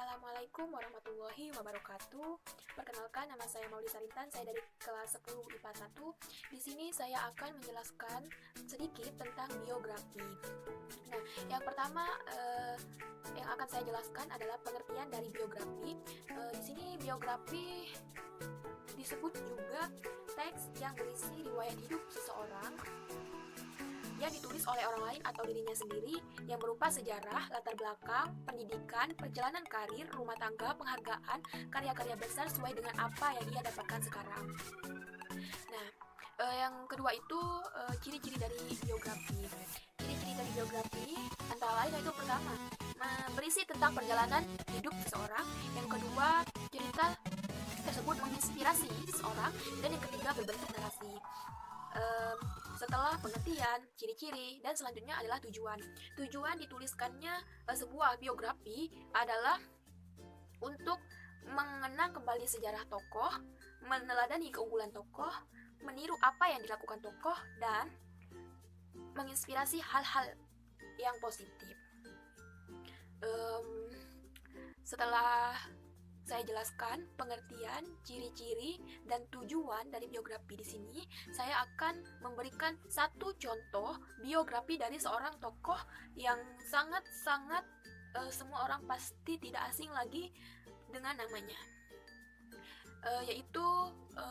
Assalamualaikum warahmatullahi wabarakatuh. Perkenalkan, nama saya Mauli Sarintan, saya dari kelas 10 IPA 1. Di sini saya akan menjelaskan sedikit tentang biografi. Nah, yang pertama yang akan saya jelaskan adalah pengertian dari biografi. Di sini biografi disebut juga teks yang berisi riwayat hidup seseorang yang ditulis oleh orang lain atau dirinya sendiri, yang berupa sejarah, latar belakang, pendidikan, perjalanan karir, rumah tangga, penghargaan, karya-karya besar sesuai dengan apa yang ia dapatkan sekarang. Nah, yang kedua itu ciri-ciri dari biografi. Ciri-ciri dari biografi antara lain yaitu pertama, berisi tentang perjalanan hidup seseorang. Yang kedua, cerita tersebut menginspirasi seseorang. Dan yang ketiga, berbentuk narasi. Setelah pengertian, ciri-ciri, dan selanjutnya adalah tujuan. Tujuan dituliskannya sebuah biografi adalah untuk mengenang kembali sejarah tokoh, meneladani keunggulan tokoh, meniru apa yang dilakukan tokoh, dan menginspirasi hal-hal yang positif. Setelah saya jelaskan pengertian, ciri-ciri, dan tujuan dari biografi di sini, saya akan memberikan satu contoh biografi dari seorang tokoh yang sangat-sangat semua orang pasti tidak asing lagi dengan namanya. Yaitu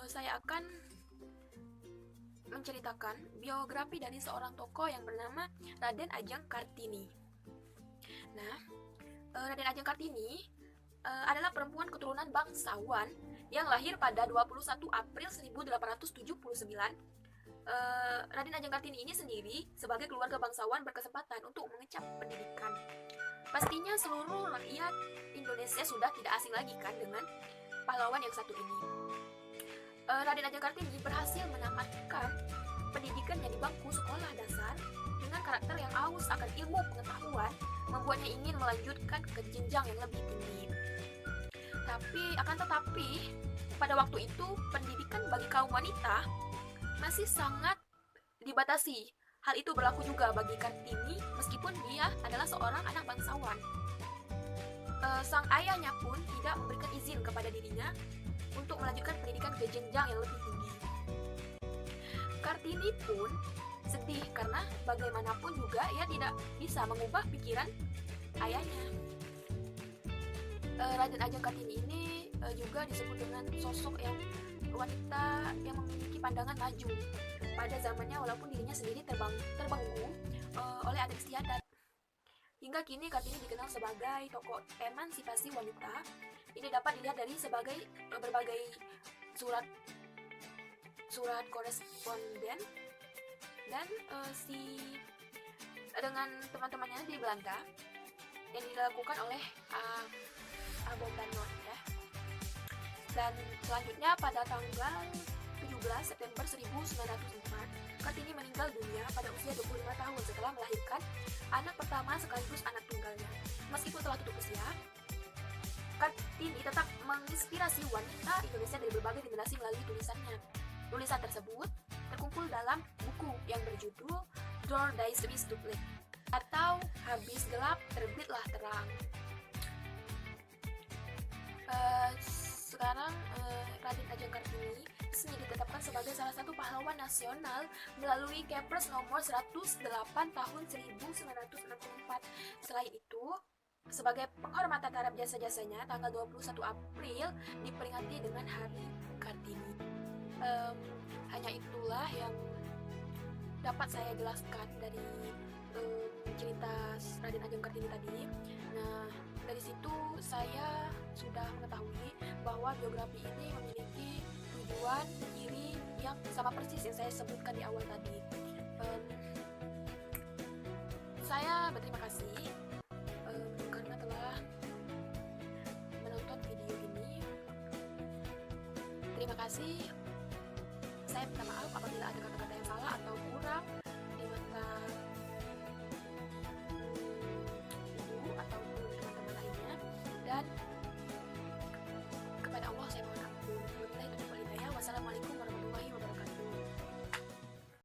saya akan menceritakan biografi dari seorang tokoh yang bernama Raden Adjeng Kartini. Nah, Raden Adjeng Kartini adalah perempuan keturunan bangsawan yang lahir pada 21 April 1879. Raden Adjeng Kartini ini sendiri sebagai keluarga bangsawan berkesempatan untuk mengecap pendidikan. Pastinya seluruh rakyat Indonesia sudah tidak asing lagi kan dengan pahlawan yang satu ini. Raden Adjeng Kartini berhasil menamatkan pendidikannya di bangku sekolah dasar dengan karakter yang aus akan ilmu pengetahuan, membuatnya ingin melanjutkan ke jenjang yang lebih tinggi. Tetapi pada waktu itu pendidikan bagi kaum wanita masih sangat dibatasi. Hal itu berlaku juga bagi Kartini meskipun dia adalah seorang anak bangsawan. Sang ayahnya pun tidak memberikan izin kepada dirinya untuk melanjutkan pendidikan ke jenjang yang lebih tinggi. Kartini pun sedih karena bagaimanapun juga ia tidak bisa mengubah pikiran ayahnya. Raden Adjeng Kartini ini juga disebut dengan sosok yang wanita yang memiliki pandangan maju pada zamannya, walaupun dirinya sendiri terbelenggu oleh adat istiadat. Hingga kini Kartini dikenal sebagai tokoh emansipasi wanita. Ini dapat dilihat dari berbagai surat koresponden dan dengan teman-temannya di Belanda yang dilakukan oleh Abombano ya. Dan selanjutnya pada tanggal 17 September 1904, Kartini meninggal dunia pada usia 25 tahun setelah melahirkan anak pertama sekaligus anak tunggalnya. Meskipun telah tutup usia, Kartini tetap menginspirasi wanita Indonesia dari berbagai generasi melalui tulisannya. Tulisan tersebut terkumpul dalam buku yang berjudul Door Dies to Black atau Habis Gelap Terbitlah Terang. Sekarang Raden Adjeng Kartini resmi ditetapkan sebagai salah satu pahlawan nasional melalui Kepres nomor 108 tahun 1964. Selain itu, sebagai penghormatan terhadap jasa-jasanya, tanggal 21 April diperingati dengan Hari Kartini. Hanya itulah yang dapat saya jelaskan dari cerita Raden Adjeng Kartini tadi. Nah, dari situ saya sudah mengetahui bahwa biografi ini memiliki tujuan, ciri yang sama persis yang saya sebutkan di awal tadi. Saya berterima kasih karena telah menonton video ini. Terima kasih.